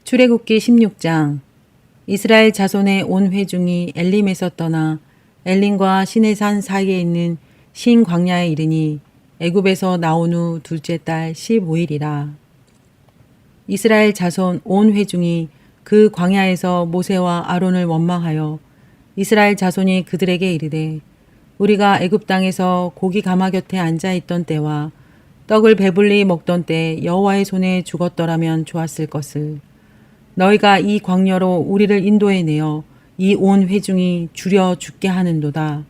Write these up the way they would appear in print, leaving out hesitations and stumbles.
출애굽기 16장. 이스라엘 자손의 온 회중이 엘림에서 떠나 엘림과 시내산 사이에 있는 신 광야에 이르니 애굽에서 나온 후 둘째 달 15일이라. 이스라엘 자손 온 회중이 그 광야에서 모세와 아론을 원망하여 이스라엘 자손이 그들에게 이르되, 우리가 애굽 땅에서 고기 가마 곁에 앉아 있던 때와 떡을 배불리 먹던 때 여호와의 손에 죽었더라면 좋았을 것을. 너희가 이 광야로 우리를 인도해 내어 이 온 회중이 줄여 죽게 하는도다.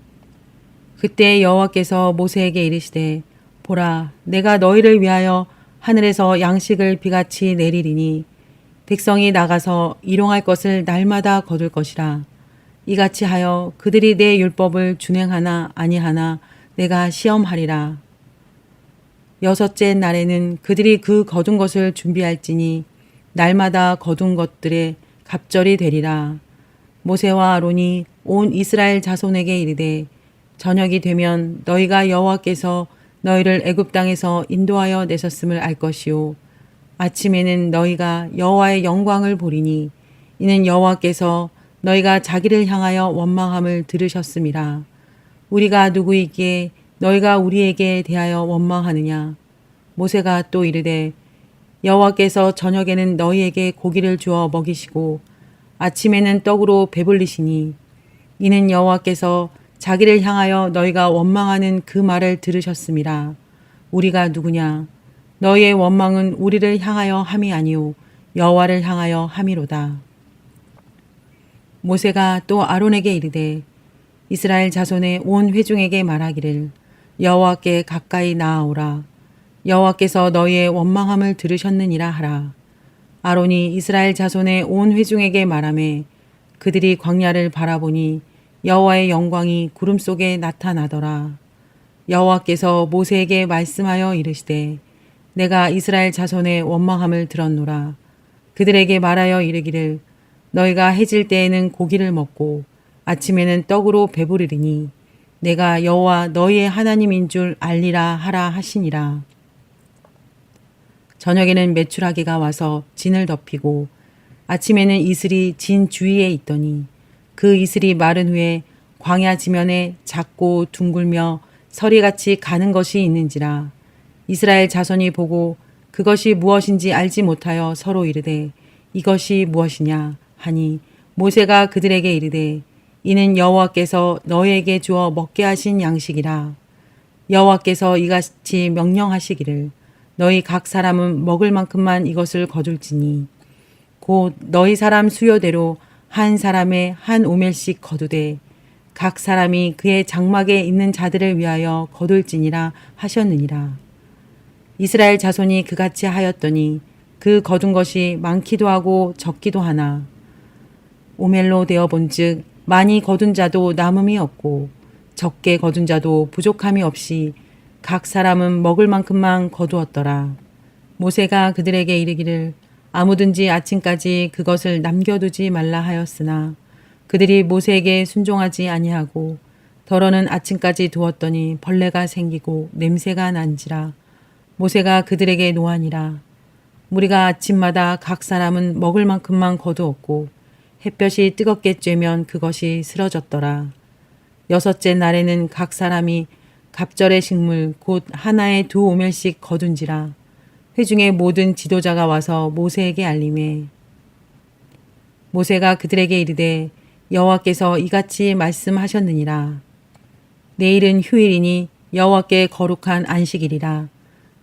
그때 여호와께서 모세에게 이르시되, 보라, 내가 너희를 위하여 하늘에서 양식을 비같이 내리리니 백성이 나가서 일용할 것을 날마다 거둘 것이라. 이같이 하여 그들이 내 율법을 준행하나 아니하나 내가 시험하리라. 여섯째 날에는 그들이 그 거둔 것을 준비할지니 날마다 거둔 것들의 갑절이 되리라. 모세와 아론이 온 이스라엘 자손에게 이르되, 저녁이 되면 너희가 여호와께서 너희를 애굽 땅에서 인도하여 내셨음을 알 것이요, 아침에는 너희가 여호와의 영광을 보리니 이는 여호와께서 너희가 자기를 향하여 원망함을 들으셨음이라. 우리가 누구이기에 너희가 우리에게 대하여 원망하느냐. 모세가 또 이르되, 여호와께서 저녁에는 너희에게 고기를 주어 먹이시고 아침에는 떡으로 배불리시니 이는 여호와께서 자기를 향하여 너희가 원망하는 그 말을 들으셨음이라. 우리가 누구냐. 너희의 원망은 우리를 향하여 함이 아니오 여호와를 향하여 함이로다. 모세가 또 아론에게 이르되, 이스라엘 자손의 온 회중에게 말하기를, 여호와께 가까이 나아오라. 여호와께서 너희의 원망함을 들으셨느니라 하라. 아론이 이스라엘 자손의 온 회중에게 말하매 그들이 광야를 바라보니 여호와의 영광이 구름 속에 나타나더라. 여호와께서 모세에게 말씀하여 이르시되, 내가 이스라엘 자손의 원망함을 들었노라. 그들에게 말하여 이르기를, 너희가 해질 때에는 고기를 먹고 아침에는 떡으로 배부르리니 내가 여호와 너희의 하나님인 줄 알리라 하라 하시니라. 저녁에는 메추라기가 와서 진을 덮이고 아침에는 이슬이 진 주위에 있더니 그 이슬이 마른 후에 광야 지면에 작고 둥글며 서리같이 가는 것이 있는지라. 이스라엘 자손이 보고 그것이 무엇인지 알지 못하여 서로 이르되, 이것이 무엇이냐 하니 모세가 그들에게 이르되, 이는 여호와께서 너희에게 주어 먹게 하신 양식이라. 여호와께서 이같이 명령하시기를, 너희 각 사람은 먹을 만큼만 이것을 거둘지니 곧 너희 사람 수요대로 한 사람의 한 오멜씩 거두되 각 사람이 그의 장막에 있는 자들을 위하여 거둘지니라 하셨느니라. 이스라엘 자손이 그같이 하였더니 그 거둔 것이 많기도 하고 적기도 하나 오멜로 되어 본즉 많이 거둔 자도 남음이 없고 적게 거둔 자도 부족함이 없이 각 사람은 먹을 만큼만 거두었더라. 모세가 그들에게 이르기를, 아무든지 아침까지 그것을 남겨두지 말라 하였으나 그들이 모세에게 순종하지 아니하고 더러는 아침까지 두었더니 벌레가 생기고 냄새가 난지라. 모세가 그들에게 노하니라. 우리가 아침마다 각 사람은 먹을 만큼만 거두었고 햇볕이 뜨겁게 쬐면 그것이 쓰러졌더라. 여섯째 날에는 각 사람이 갑절의 식물 곧 하나에 2오멜씩 거둔지라. 회중의 모든 지도자가 와서 모세에게 알림해 모세가 그들에게 이르되, 여호와께서 이같이 말씀하셨느니라. 내일은 휴일이니 여호와께 거룩한 안식일이라.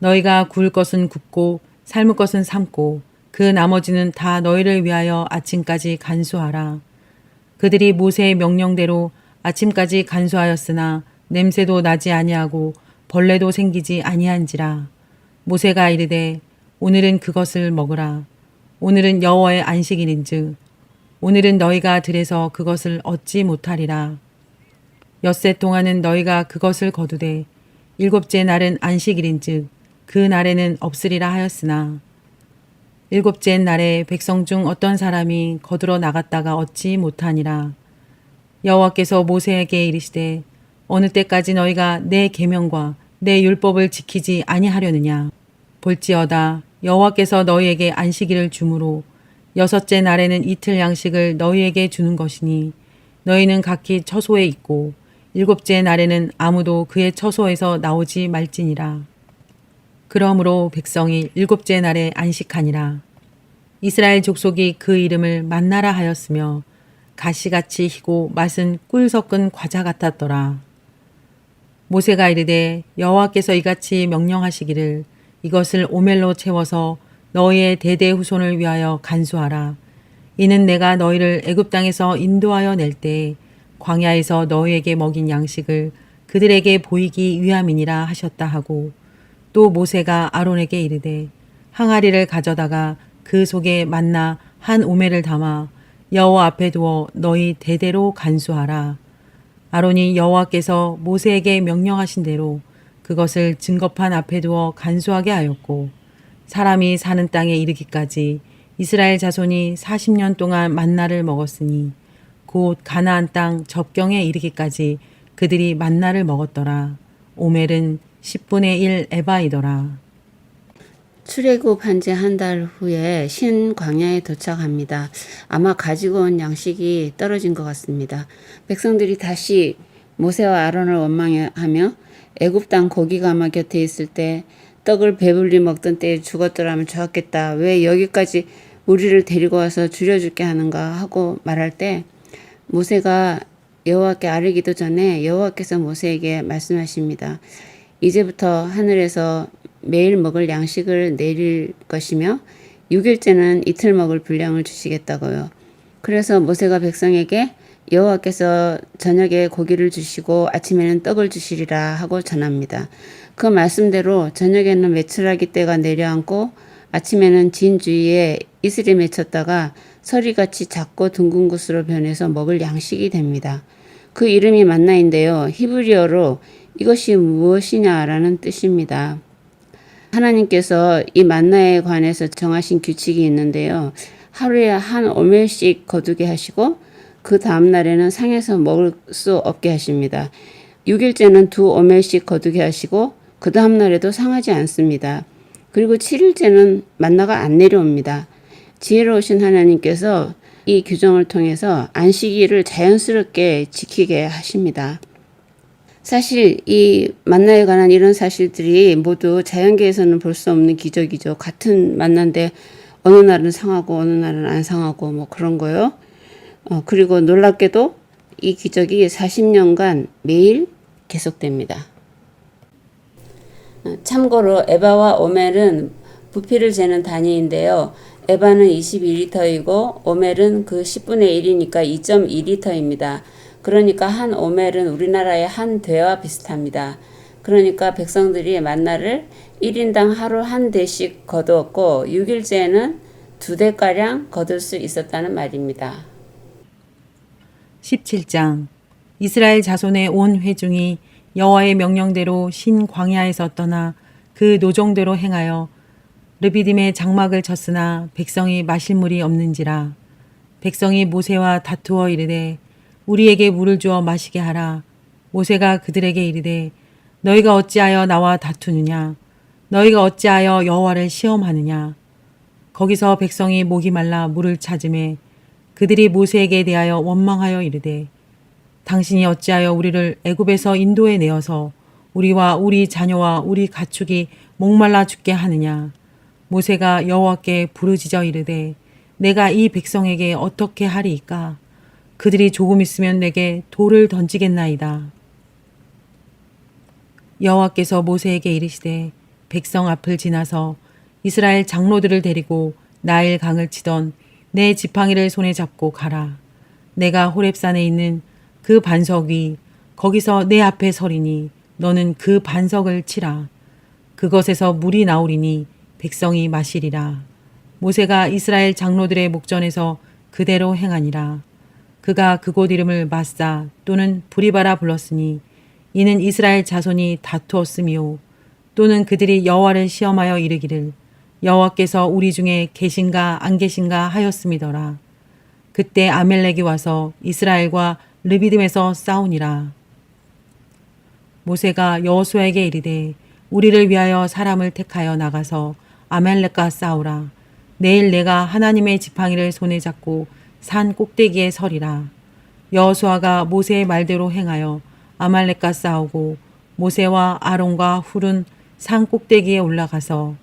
너희가 구울 것은 굽고 삶을 것은 삶고 그 나머지는 다 너희를 위하여 아침까지 간수하라. 그들이 모세의 명령대로 아침까지 간수하였으나 냄새도 나지 아니하고 벌레도 생기지 아니한지라. 모세가 이르되, 오늘은 그것을 먹으라. 오늘은 여호와의 안식일인즉 오늘은 너희가 들에서 그것을 얻지 못하리라. 엿새 동안은 너희가 그것을 거두되 일곱째 날은 안식일인즉 그 날에는 없으리라 하였으나 일곱째 날에 백성 중 어떤 사람이 거두러 나갔다가 얻지 못하니라. 여호와께서 모세에게 이르시되, 어느 때까지 너희가 내 계명과 내 율법을 지키지 아니하려느냐. 볼지어다 여호와께서 너희에게 안식일을 주므로 6째 날에는 이틀 양식을 너희에게 주는 것이니 너희는 각기 처소에 있고 7째 날에는 아무도 그의 처소에서 나오지 말지니라. 그러므로 백성이 7째 날에 안식하니라. 이스라엘 족속이 그 이름을 만나라 하였으며 가시같이 희고 맛은 꿀 섞은 과자 같았더라. 모세가 이르되 여호와께서 이같이 명령하시기를 이것을 오멜로 채워서 너희의 대대 후손을 위하여 간수하라. 이는 내가 너희를 애굽 땅에서 인도하여 낼 때 광야에서 너희에게 먹인 양식을 그들에게 보이기 위함이니라 하셨다 하고 또 모세가 아론에게 이르되 항아리를 가져다가 그 속에 만나 한 오멜을 담아 여호와 앞에 두어 너희 대대로 간수하라. 아론이 여호와께서 모세에게 명령하신 대로 그것을 증거판 앞에 두어 간수하게 하였고 사람이 사는 땅에 이르기까지 이스라엘 자손이 40년 동안 만나를 먹었으니 곧 가나안 땅 접경에 이르기까지 그들이 만나를 먹었더라. 오멜은 10분의 1 에바이더라. 출애굽한 지 한 달 후에 신 광야에 도착합니다. 아마 가지고 온 양식이 떨어진 것 같습니다. 백성들이 다시 모세와 아론을 원망하며 애굽 땅 고기가마 곁에 있을 때 떡을 배불리 먹던 때에 죽었더라면 좋았겠다. 왜 여기까지 우리를 데리고 와서 줄여줄게 하는가 하고 말할 때 모세가 여호와께 아뢰기도 전에 여호와께서 모세에게 말씀하십니다. 이제부터 하늘에서 매일 먹을 양식을 내릴 것이며 6일째는 이틀 먹을 분량을 주시겠다고요. 그래서 모세가 백성에게 여호와께서 저녁에 고기를 주시고 아침에는 떡을 주시리라 하고 전합니다. 그 말씀대로 저녁에는 메추라기 떼가 내려앉고 아침에는 진 주위에 이슬이 맺혔다가 서리같이 작고 둥근 것으로 변해서 먹을 양식이 됩니다. 그 이름이 만나인데요. 히브리어로 이것이 무엇이냐라는 뜻입니다. 하나님께서 이 만나에 관해서 정하신 규칙이 있는데요. 하루에 한 오멜씩 거두게 하시고 그 다음 날에는 상에서 먹을 수 없게 하십니다. 6일째는 2오멜씩 거두게 하시고 그 다음 날에도 상하지 않습니다. 그리고 7일째는 만나가 안 내려옵니다. 지혜로우신 하나님께서 이 규정을 통해서 안식일을 자연스럽게 지키게 하십니다. 사실 이 만나에 관한 이런 사실들이 모두 자연계에서는 볼 수 없는 기적이죠. 같은 만나인데 어느 날은 상하고 어느 날은 안 상하고 뭐 그런 거요. 그리고 놀랍게도 이 기적이 40년간 매일 계속됩니다. 참고로 에바와 오멜은 부피를 재는 단위인데요. 에바는 22리터이고 오멜은 그 10분의 1이니까 2.2리터입니다. 그러니까 한 오멜은 우리나라의 한 대와 비슷합니다. 그러니까 백성들이 만나를 1인당 하루 한 대씩 거두었고 6일째에는 2대가량 거둘 수 있었다는 말입니다. 17장 이스라엘 자손의 온 회중이 여호와의 명령대로 신 광야에서 떠나 그 노종대로 행하여 르비딤의 장막을 쳤으나 백성이 마실 물이 없는지라. 백성이 모세와 다투어 이르되 우리에게 물을 주어 마시게 하라. 모세가 그들에게 이르되 너희가 어찌하여 나와 다투느냐. 너희가 어찌하여 여호와를 시험하느냐. 거기서 백성이 목이 말라 물을 찾으매 그들이 모세에게 대하여 원망하여 이르되 당신이 어찌하여 우리를 애굽에서 인도해 내어서 우리와 우리 자녀와 우리 가축이 목말라 죽게 하느냐. 모세가 여호와께 부르짖어 이르되 내가 이 백성에게 어떻게 하리이까. 그들이 조금 있으면 내게 돌을 던지겠나이다. 여호와께서 모세에게 이르시되 백성 앞을 지나서 이스라엘 장로들을 데리고 나일 강을 치던 내 지팡이를 손에 잡고 가라. 내가 호렙산에 있는 그 반석 위 거기서 내 앞에 서리니 너는 그 반석을 치라. 그것에서 물이 나오리니 백성이 마시리라. 모세가 이스라엘 장로들의 목전에서 그대로 행하니라. 그가 그곳 이름을 마사 또는 브리바라 불렀으니 이는 이스라엘 자손이 다투었으며 또는 그들이 여호와를 시험하여 이르기를 여호와께서 우리 중에 계신가 안 계신가 하였음이더라. 그때 아멜렉이 와서 이스라엘과 르비딤에서 싸우니라. 모세가 여호수아에게 이르되 우리를 위하여 사람을 택하여 나가서 아멜렉과 싸우라. 내일 내가 하나님의 지팡이를 손에 잡고 산 꼭대기에 서리라. 여호수아가 모세의 말대로 행하여 아말렉과 싸우고 모세와 아론과 훌은 산 꼭대기에 올라가서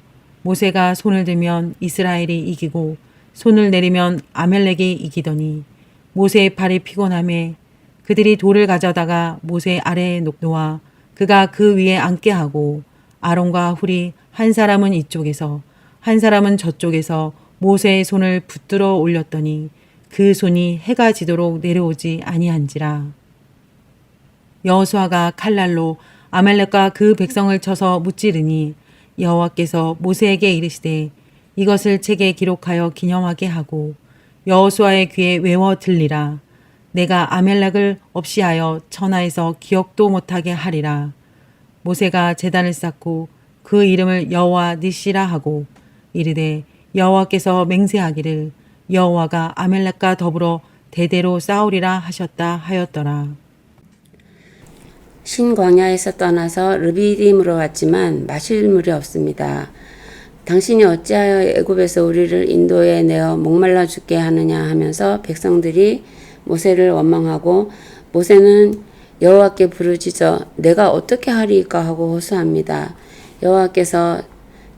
모세가 손을 들면 이스라엘이 이기고 손을 내리면 아말렉이 이기더니 모세의 팔이 피곤함에 그들이 돌을 가져다가 모세 아래에 놓아 그가 그 위에 앉게 하고 아론과 훌이 한 사람은 이쪽에서 한 사람은 저쪽에서 모세의 손을 붙들어 올렸더니 그 손이 해가 지도록 내려오지 아니한지라. 여호수아가 칼날로 아말렉과 그 백성을 쳐서 무찌르니 여호와께서 모세에게 이르시되 이것을 책에 기록하여 기념하게 하고 여호수아의 귀에 외워 들리라. 내가 아말렉을 없이하여 천하에서 기억도 못하게 하리라. 모세가 제단을 쌓고 그 이름을 여호와 니시라 하고 이르되 여호와께서 맹세하기를 여호와가 아말렉과 더불어 대대로 싸우리라 하셨다 하였더라. 신광야에서 떠나서 르비딤으로 왔지만 마실 물이 없습니다. 당신이 어찌하여 애굽에서 우리를 인도에 내어 목말라 죽게 하느냐 하면서 백성들이 모세를 원망하고 모세는 여호와께 부르짖어 내가 어떻게 하리이까 하고 호소합니다. 여호와께서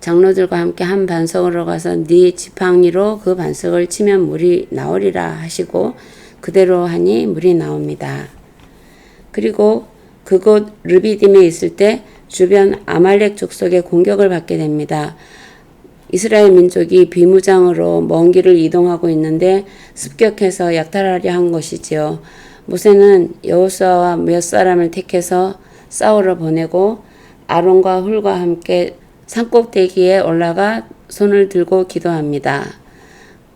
장로들과 함께 한 반석으로 가서 네 지팡이로 그 반석을 치면 물이 나오리라 하시고 그대로 하니 물이 나옵니다. 그리고 그곳 르비딤에 있을 때 주변 아말렉 족속의 공격을 받게 됩니다. 이스라엘 민족이 비무장으로 먼 길을 이동하고 있는데 습격해서 약탈하려 한 것이지요. 모세는 여호수아와 몇 사람을 택해서 싸우러 보내고 아론과 훌과 함께 산꼭대기에 올라가 손을 들고 기도합니다.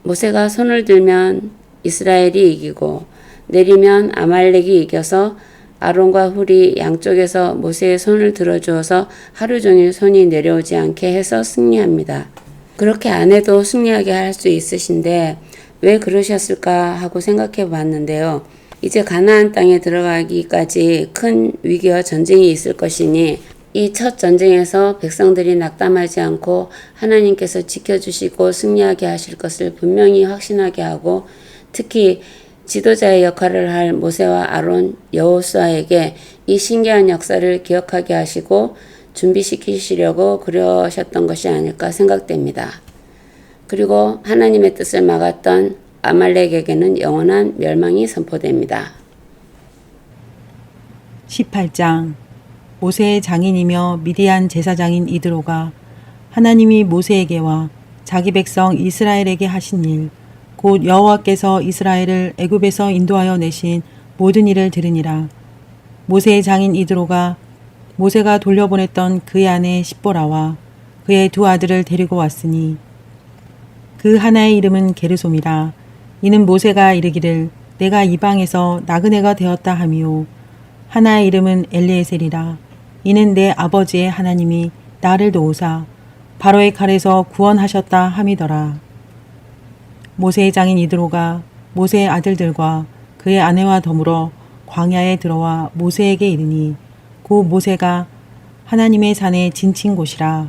모세가 손을 들면 이스라엘이 이기고 내리면 아말렉이 이겨서 아론과 훌이 양쪽에서 모세의 손을 들어주어서 하루 종일 손이 내려오지 않게 해서 승리합니다. 그렇게 안 해도 승리하게 할 수 있으신데 왜 그러셨을까 하고 생각해 봤는데요. 이제 가나안 땅에 들어가기까지 큰 위기와 전쟁이 있을 것이니 이 첫 전쟁에서 백성들이 낙담하지 않고 하나님께서 지켜주시고 승리하게 하실 것을 분명히 확신하게 하고 특히 지도자의 역할을 할 모세와 아론, 여호수아에게 이 신기한 역사를 기억하게 하시고 준비시키시려고 그러셨던 것이 아닐까 생각됩니다. 그리고 하나님의 뜻을 막았던 아말렉에게는 영원한 멸망이 선포됩니다. 18장 모세의 장인이며 미디안 제사장인 이드로가 하나님이 모세에게와 자기 백성 이스라엘에게 하신 일 곧 여호와께서 이스라엘을 애굽에서 인도하여 내신 모든 일을 들으니라. 모세의 장인 이드로가 모세가 돌려보냈던 그의 아내 십보라와 그의 두 아들을 데리고 왔으니 그 하나의 이름은 게르솜이라. 이는 모세가 이르기를 내가 이방에서 나그네가 되었다 하미요. 하나의 이름은 엘리에셀이라. 이는 내 아버지의 하나님이 나를 도우사 바로의 칼에서 구원하셨다 함이더라. 모세의 장인 이드로가 모세의 아들들과 그의 아내와 더불어 광야에 들어와 모세에게 이르니 곧 모세가 하나님의 산에 진친 곳이라.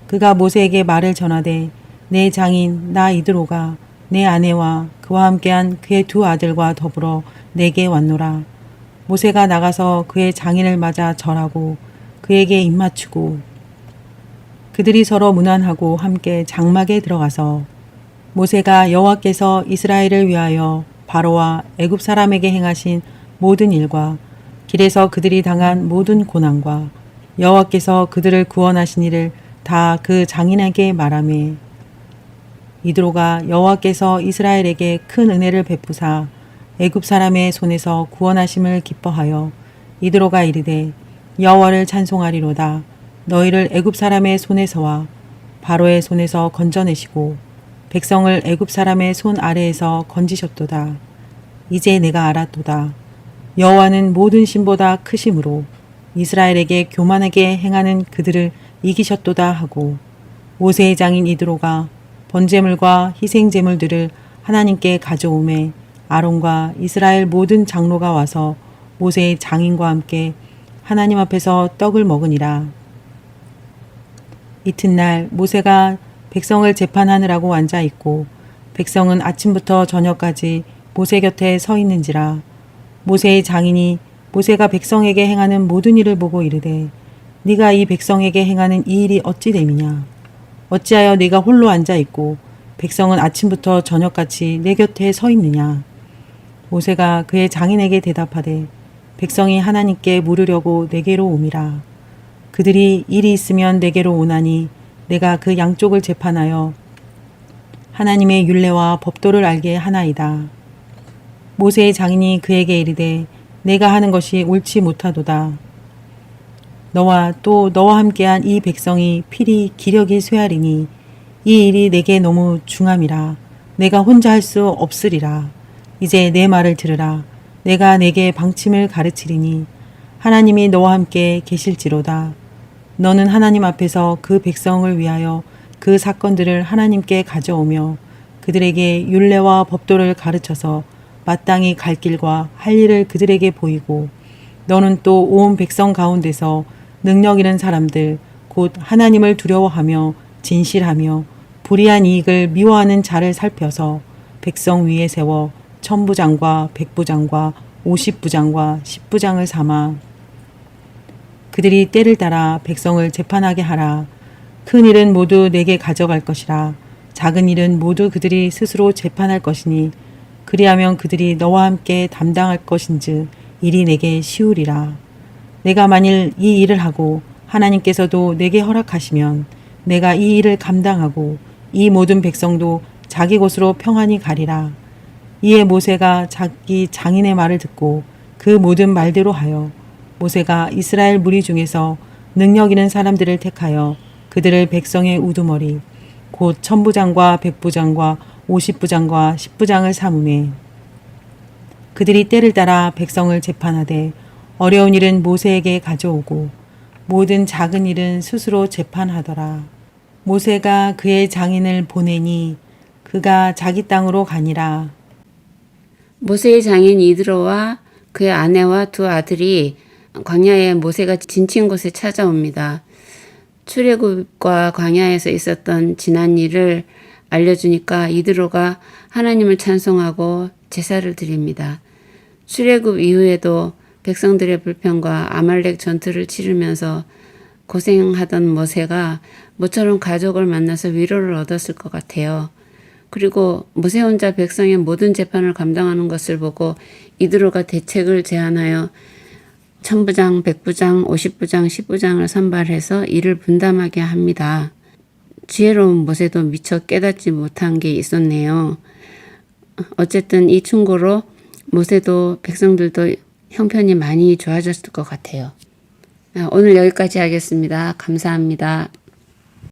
그가 모세에게 말을 전하되 내 장인 나 이드로가 내 아내와 그와 함께한 그의 두 아들과 더불어 내게 왔노라. 모세가 나가서 그의 장인을 맞아 절하고 그에게 입맞추고 그들이 서로 문안하고 함께 장막에 들어가서 모세가 여호와께서 이스라엘을 위하여 바로와 애굽 사람에게 행하신 모든 일과 길에서 그들이 당한 모든 고난과 여호와께서 그들을 구원하신 일을 다 그 장인에게 말하매 이드로가 여호와께서 이스라엘에게 큰 은혜를 베푸사 애굽 사람의 손에서 구원하심을 기뻐하여 이드로가 이르되 여호와를 찬송하리로다. 너희를 애굽 사람의 손에서와 바로의 손에서 건져내시고 백성을 애굽 사람의 손 아래에서 건지셨도다. 이제 내가 알았도다. 여호와는 모든 신보다 크심으로 이스라엘에게 교만하게 행하는 그들을 이기셨도다 하고 모세의 장인 이드로가 번제물과 희생제물들을 하나님께 가져오매 아론과 이스라엘 모든 장로가 와서 모세의 장인과 함께 하나님 앞에서 떡을 먹으니라. 이튿날 모세가 백성을 재판하느라고 앉아 있고 백성은 아침부터 저녁까지 모세 곁에 서 있는지라. 모세의 장인이 모세가 백성에게 행하는 모든 일을 보고 이르되 네가 이 백성에게 행하는 이 일이 어찌 됨이냐. 어찌하여 네가 홀로 앉아 있고 백성은 아침부터 저녁같이 내 곁에 서 있느냐. 모세가 그의 장인에게 대답하되 백성이 하나님께 물으려고 내게로 옴이라. 그들이 일이 있으면 내게로 오나니 내가 그 양쪽을 재판하여 하나님의 율례와 법도를 알게 하나이다. 모세의 장인이 그에게 이르되 내가 하는 것이 옳지 못하도다. 너와 또 너와 함께한 이 백성이 필히 기력이 쇠하리니 이 일이 내게 너무 중함이라. 내가 혼자 할 수 없으리라. 이제 내 말을 들으라. 내가 내게 방침을 가르치리니 하나님이 너와 함께 계실지로다. 너는 하나님 앞에서 그 백성을 위하여 그 사건들을 하나님께 가져오며 그들에게 율례와 법도를 가르쳐서 마땅히 갈 길과 할 일을 그들에게 보이고 너는 또 온 백성 가운데서 능력 있는 사람들 곧 하나님을 두려워하며 진실하며 불의한 이익을 미워하는 자를 살펴서 백성 위에 세워 1000부장과 100부장과 50부장과 10부장을 삼아 그들이 때를 따라 백성을 재판하게 하라. 큰 일은 모두 내게 가져갈 것이라. 작은 일은 모두 그들이 스스로 재판할 것이니 그리하면 그들이 너와 함께 담당할 것인즉 일이 내게 쉬우리라. 내가 만일 이 일을 하고 하나님께서도 내게 허락하시면 내가 이 일을 감당하고 이 모든 백성도 자기 곳으로 평안히 가리라. 이에 모세가 자기 장인의 말을 듣고 그 모든 말대로 하여 모세가 이스라엘 무리 중에서 능력 있는 사람들을 택하여 그들을 백성의 우두머리 곧 1000부장과 100부장과 50부장과 10부장을 삼음에 그들이 때를 따라 백성을 재판하되 어려운 일은 모세에게 가져오고 모든 작은 일은 스스로 재판하더라. 모세가 그의 장인을 보내니 그가 자기 땅으로 가니라. 모세의 장인 이드로와 그의 아내와 두 아들이 광야에 모세가 지친 곳에 찾아옵니다. 출애굽과 광야에서 있었던 지난 일을 알려주니까 이드로가 하나님을 찬송하고 제사를 드립니다. 출애굽 이후에도 백성들의 불평과 아말렉 전투를 치르면서 고생하던 모세가 모처럼 가족을 만나서 위로를 얻었을 것 같아요. 그리고 모세 혼자 백성의 모든 재판을 감당하는 것을 보고 이드로가 대책을 제안하여 1000부장, 100부장, 50부장, 10부장을 선발해서 일을 분담하게 합니다. 지혜로운 모세도 미처 깨닫지 못한 게 있었네요. 어쨌든 이 충고로 모세도 백성들도 형편이 많이 좋아졌을 것 같아요. 오늘 여기까지 하겠습니다. 감사합니다.